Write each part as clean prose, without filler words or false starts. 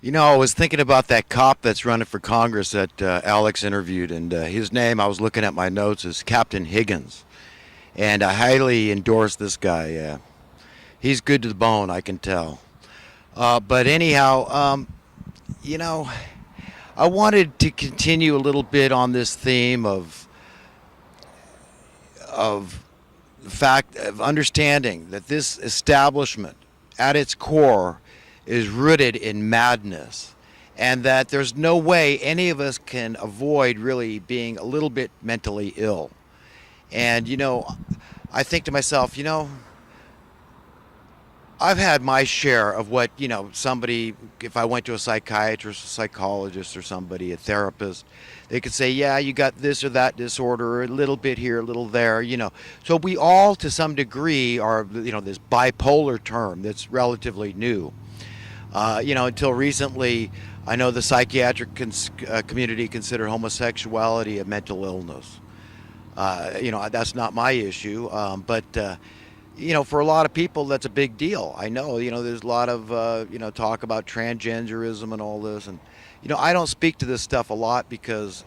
I was thinking about that cop that's running for Congress that Alex interviewed, and his name, I was looking at my notes, is Captain Higgins. And I highly endorse this guy. He's good to the bone, I can tell. But anyhow, you know, I wanted to continue a little bit on this theme of the fact of understanding that this establishment, at its core, is rooted in madness, and that there's no way any of us can avoid really being a little bit mentally ill. And I think to myself, I've had my share of what, somebody, if I went to a psychiatrist, a psychologist, or somebody, a therapist, they could say, yeah, you got this or that disorder, a little bit here, a little there. So we all, to some degree, are, this bipolar term that's relatively new. Until recently, I know the psychiatric community considered homosexuality a mental illness. That's not my issue, but for a lot of people, that's a big deal. I know, there's a lot of, talk about transgenderism and all this. And, I don't speak to this stuff a lot because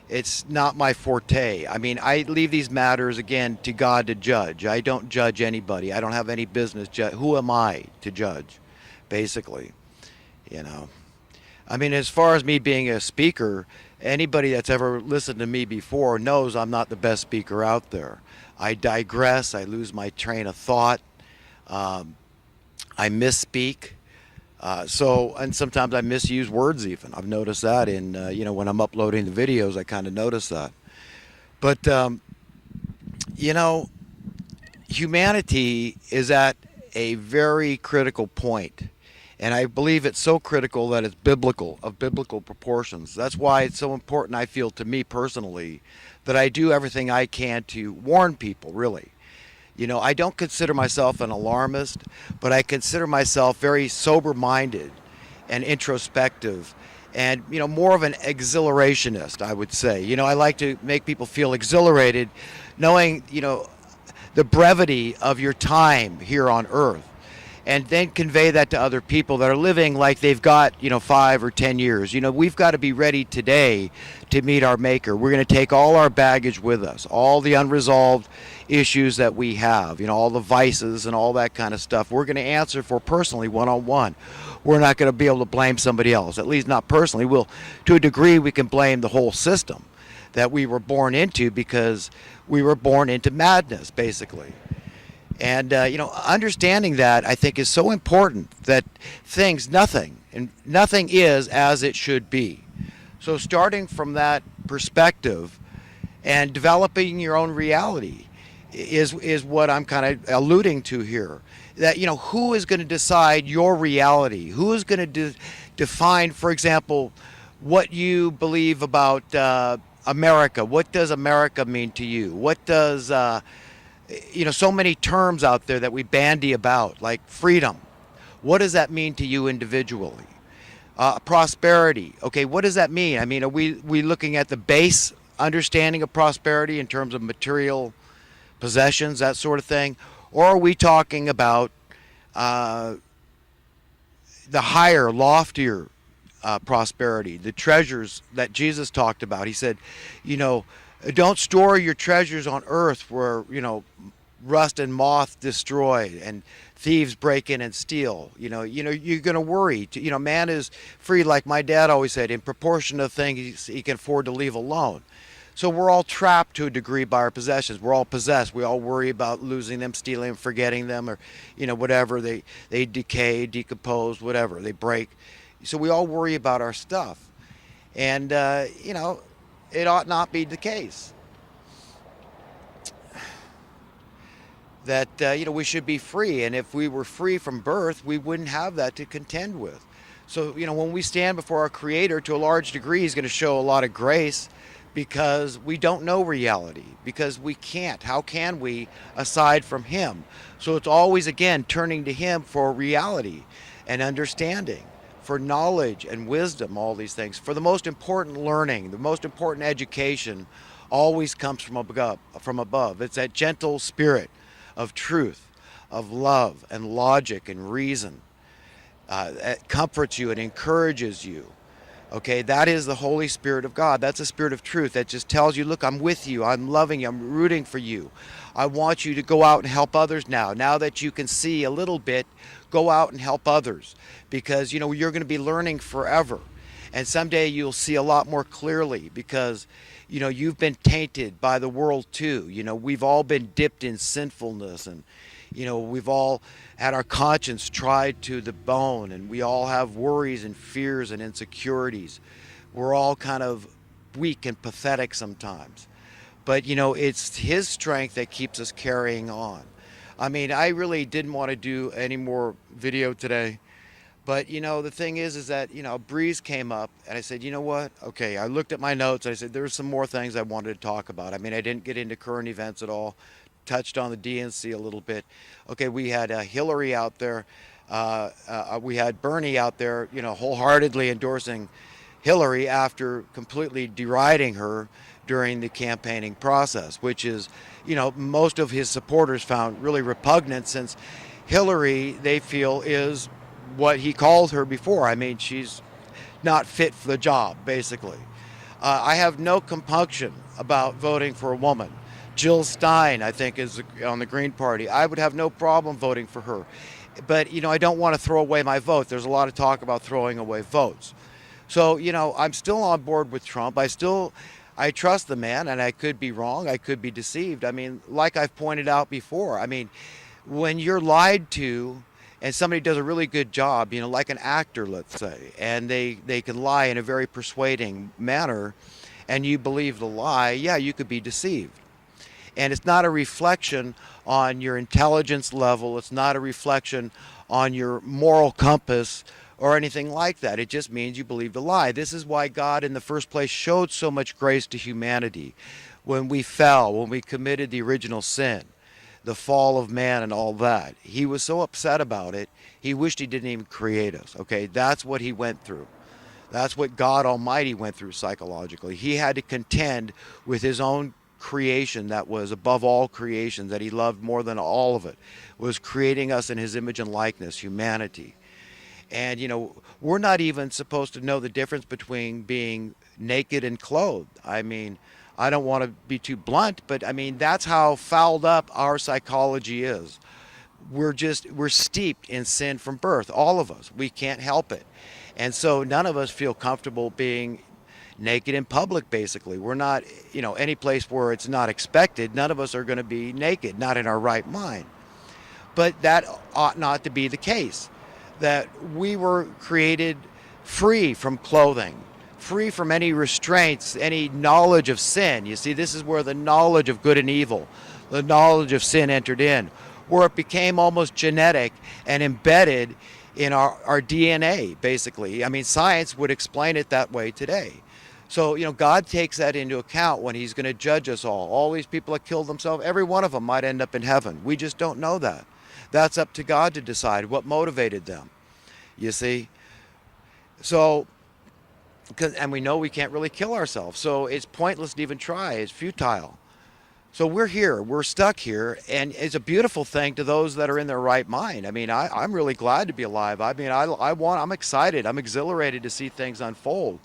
it's not my forte. I mean, I leave these matters, again, to God to judge. I don't judge anybody. I don't have any business. Who am I to judge, basically? You know. I mean, as far as me being a speaker, anybody that's ever listened to me before knows I'm not the best speaker out there. I digress. I lose my train of thought. Um, I misspeak. And sometimes I misuse words even. I've noticed that when I'm uploading the videos, I kind of notice that. But, you know, humanity is at a very critical point. And I believe it's so critical that it's biblical, of biblical proportions. That's why it's so important, I feel, to me personally, that I do everything I can to warn people, really. I don't consider myself an alarmist, but I consider myself very sober minded and introspective and, more of an exhilarationist, I would say. I like to make people feel exhilarated knowing, the brevity of your time here on earth, and then convey that to other people that are living like they've got 5 or 10 years. We've got to be ready today to meet our maker. We're going to take all our baggage with us, all the unresolved issues that we have, all the vices and all that kind of stuff. We're going to answer for personally, one-on-one. We're not going to be able to blame somebody else, at least not personally. To a degree, we can blame the whole system that we were born into, because we were born into madness, basically. And understanding that, I think, is so important, that nothing is as it should be. So starting from that perspective and developing your own reality is what I'm kind of alluding to here. That who is going to decide your reality? Who is going to define, for example, what you believe about America? What does America mean to you? What does so many terms out there that we bandy about, like freedom. What does that mean to you individually? Prosperity. Okay, what does that mean? I mean, are we looking at the base understanding of prosperity in terms of material possessions, that sort of thing? Or are we talking about the higher, loftier prosperity, the treasures that Jesus talked about? He said, don't store your treasures on earth where, rust and moth destroy and thieves break in and steal. You're going to worry. Man is free, like my dad always said, in proportion to things he can afford to leave alone. So we're all trapped to a degree by our possessions. We're all possessed. We all worry about losing them, stealing them, forgetting them, or, whatever. They decay, decompose, whatever. They break. So we all worry about our stuff. And, it ought not be the case that we should be free, and if we were free from birth, we wouldn't have that to contend with. So when we stand before our Creator, to a large degree, He's going to show a lot of grace, because we don't know reality, because we can't. How can we, aside from Him? So it's always, again, turning to Him for reality and understanding, for knowledge and wisdom, all these things. For the most important learning, the most important education always comes from above. It's that gentle spirit of truth, of love and logic and reason. It comforts you, it encourages you. Okay, that is the Holy Spirit of God. That's a spirit of truth that just tells you, look, I'm with you, I'm loving you, I'm rooting for you. I want you to go out and help others now. Now that you can see a little bit, go out and help others because you're going to be learning forever. And someday you'll see a lot more clearly because you've been tainted by the world too. We've all been dipped in sinfulness, and we've all had our conscience tried to the bone, and we all have worries and fears and insecurities. We're all kind of weak and pathetic sometimes. But it's his strength that keeps us carrying on. I mean, I really didn't want to do any more video today. But the thing is that a breeze came up, and I said, you know what? Okay, I looked at my notes. I said there's some more things I wanted to talk about. I mean, I didn't get into current events at all. Touched on the DNC a little bit. Okay, we had Hillary out there. We had Bernie out there, wholeheartedly endorsing Hillary after completely deriding her during the campaigning process, which is, most of his supporters found really repugnant since Hillary, they feel, is what he called her before. I mean, she's not fit for the job, basically. I have no compunction about voting for a woman. Jill Stein, I think, is on the Green Party. I would have no problem voting for her. But, I don't want to throw away my vote. There's a lot of talk about throwing away votes. So, I'm still on board with Trump. I trust the man, and I could be wrong. I could be deceived. I mean, like I've pointed out before, I mean, when you're lied to and somebody does a really good job, like an actor, let's say, and they can lie in a very persuading manner, and you believe the lie, yeah, you could be deceived. And it's not a reflection on your intelligence level. It's not a reflection on your moral compass or anything like that. It just means you believe the lie. This is why God in the first place showed so much grace to humanity when we fell, when we committed the original sin, the fall of man and all that. He was so upset about it, he wished he didn't even create us. Okay, that's what he went through. That's what God Almighty went through psychologically. He had to contend with his own creation that was above all creations, that he loved more than all of it, was creating us in his image and likeness, humanity. And, we're not even supposed to know the difference between being naked and clothed. I mean, I don't want to be too blunt, but I mean, that's how fouled up our psychology is. We're steeped in sin from birth, all of us. We can't help it. And so none of us feel comfortable being naked in public, basically. We're not, any place where it's not expected, none of us are going to be naked, not in our right mind. But that ought not to be the case. That we were created free from clothing, free from any restraints, any knowledge of sin. You see, this is where the knowledge of good and evil, the knowledge of sin entered in, where it became almost genetic and embedded in our DNA, basically. I mean, science would explain it that way today. So, God takes that into account when he's going to judge us all. All these people that killed themselves, every one of them might end up in heaven. We just don't know that. That's up to God to decide what motivated them, you see. So, and we know we can't really kill ourselves. So it's pointless to even try. It's futile. So we're here. We're stuck here. And it's a beautiful thing to those that are in their right mind. I mean, I'm really glad to be alive. I mean, I'm excited. I'm exhilarated to see things unfold.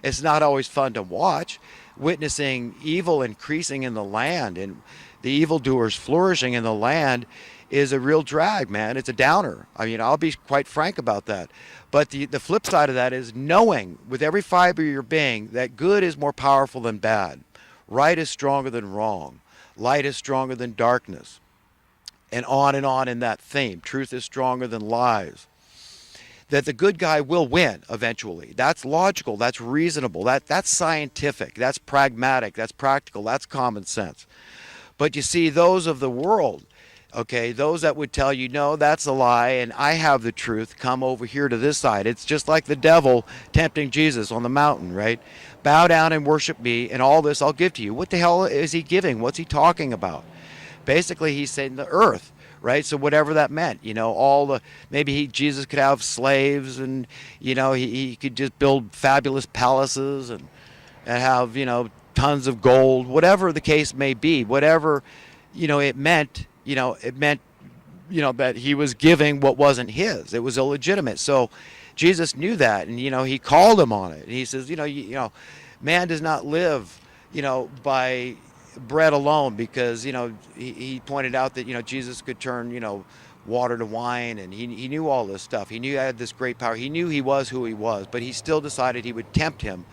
It's not always fun to watch, witnessing evil increasing in the land and the evildoers flourishing in the land is a real drag, man. It's a downer. I mean, I'll be quite frank about that. But the flip side of that is knowing with every fiber of your being that good is more powerful than bad. Right is stronger than wrong. Light is stronger than darkness. And on in that theme. Truth is stronger than lies. That the good guy will win eventually. That's logical. That's reasonable. That's scientific. That's pragmatic. That's practical. That's common sense. But you see, those of the world, okay, those that would tell you, no, that's a lie, and I have the truth, come over here to this side. It's just like the devil tempting Jesus on the mountain, right? Bow down and worship me, and all this I'll give to you. What the hell is he giving? What's he talking about? Basically, he's saying the earth, right? So whatever that meant, maybe Jesus could have slaves, and, he could just build fabulous palaces and have, tons of gold, whatever the case may be, whatever, it meant that he was giving what wasn't his. It was illegitimate. So Jesus knew that, and he called him on it. And he says, man does not live, by bread alone, because he pointed out that Jesus could turn water to wine, and he knew all this stuff. He knew he had this great power. He knew he was who he was, but he still decided he would tempt him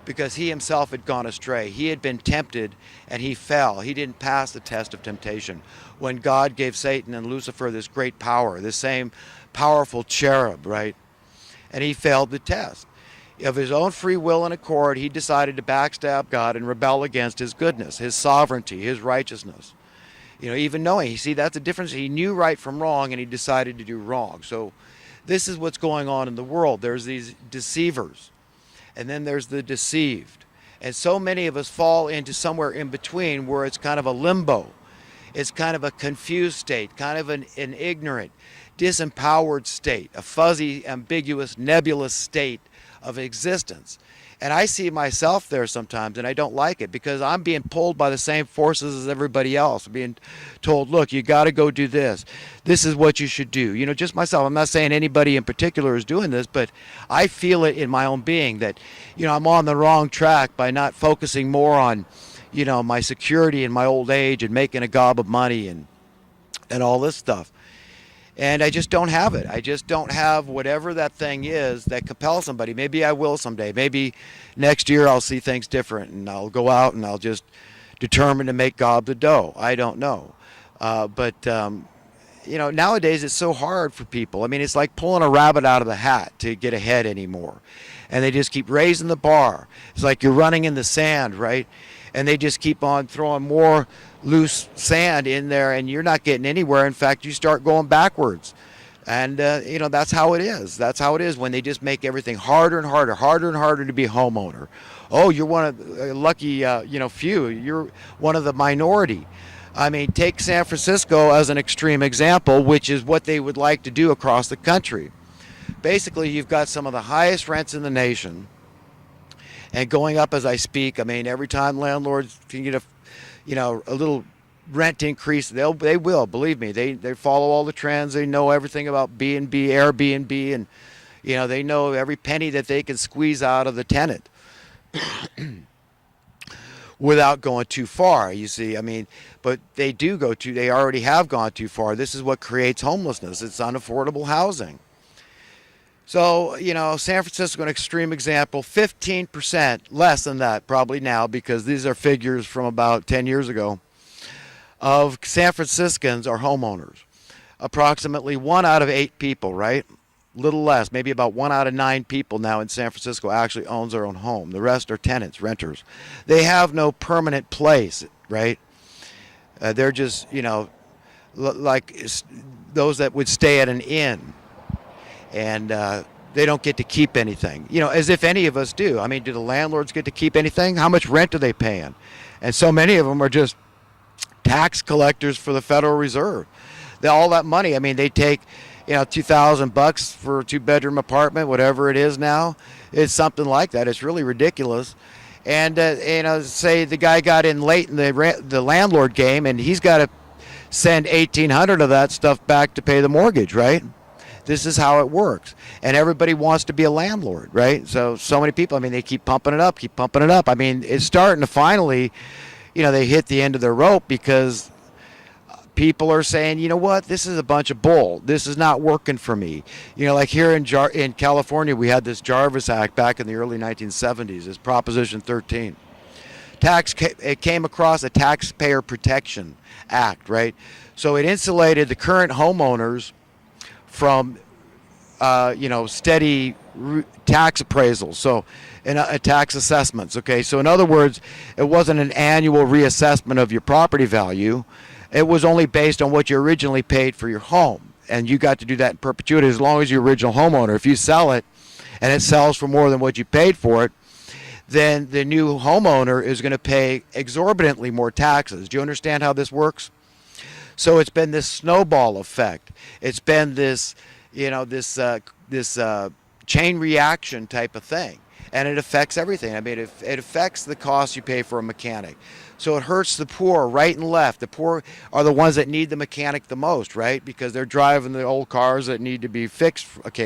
because he himself had gone astray. He had been tempted and he fell. He didn't pass the test of temptation. When God gave Satan and Lucifer this great power, this same powerful cherub, right? And he failed the test. Of his own free will and accord, he decided to backstab God and rebel against his goodness, his sovereignty, his righteousness. Even knowing, you see, that's the difference. He knew right from wrong, and he decided to do wrong. So this is what's going on in the world. There's these deceivers, and then there's the deceived. And so many of us fall into somewhere in between, where it's kind of a limbo. It's kind of a confused state, kind of an ignorant, disempowered state, a fuzzy, ambiguous, nebulous state of existence. And I see myself there sometimes, and I don't like it, because I'm being pulled by the same forces as everybody else. I'm being told, look, you got to go do this. This is what you should do. Just myself. I'm not saying anybody in particular is doing this, but I feel it in my own being that, I'm on the wrong track by not focusing more on, my security in my old age and making a gob of money and all this stuff. And I just don't have it. I just don't have whatever that thing is that compels somebody. Maybe I will someday. Maybe next year I'll see things different, and I'll go out and I'll just determine to make gob the dough. I don't know. But nowadays it's so hard for people. I mean, it's like pulling a rabbit out of the hat to get ahead anymore. And they just keep raising the bar. It's like you're running in the sand, right? And they just keep on throwing more loose sand in there, and you're not getting anywhere. In fact, you start going backwards. And, that's how it is. That's how it is when they just make everything harder and harder to be a homeowner. Oh, you're one of the lucky, few. You're one of the minority. I mean, take San Francisco as an extreme example, which is what they would like to do across the country. Basically, you've got some of the highest rents in the nation, and going up as I speak. I mean, every time landlords can get a little rent increase, they will, believe me. They follow all the trends. They know everything about B&B, Airbnb, and they know every penny that they can squeeze out of the tenant without going too far, you see. I mean, but they already have gone too far. This is what creates homelessness. It's unaffordable housing. So, San Francisco, an extreme example, 15%, less than that probably now, because these are figures from about 10 years ago, of San Franciscans are homeowners. Approximately 1 out of 8 people, right? Little less, maybe about 1 out of 9 people now in San Francisco actually owns their own home. The rest are tenants, renters. They have no permanent place, right? They're just, like those that would stay at an inn. And they don't get to keep anything, as if any of us do. I mean, do the landlords get to keep anything? How much rent are they paying? And so many of them are just tax collectors for the Federal Reserve. All that money, I mean, they take, $2,000 for a 2-bedroom apartment, whatever it is now. It's something like that. It's really ridiculous. And, say the guy got in late in the landlord game, and he's got to send $1,800 of that stuff back to pay the mortgage, right? This is how it works. And everybody wants to be a landlord, right? So many people, I mean, they keep pumping it up. I mean, it's starting to finally, they hit the end of their rope, because people are saying, you know what, this is a bunch of bull. This is not working for me. Like here in California, we had this Jarvis Act back in the early 1970s. It's Proposition 13. It came across a Taxpayer Protection Act, right? So it insulated the current homeowners from, steady tax appraisals, so tax assessments. Okay, so in other words, it wasn't an annual reassessment of your property value. It was only based on what you originally paid for your home, and you got to do that in perpetuity as long as your original homeowner. If you sell it, and it sells for more than what you paid for it, then the new homeowner is going to pay exorbitantly more taxes. Do you understand how this works? So it's been this snowball effect. It's been this, this chain reaction type of thing. and it affects everything. I mean, it affects the cost you pay for a mechanic. So it hurts the poor right and left. The poor are the ones that need the mechanic the most, right? Because they're driving the old cars that need to be fixed occasionally.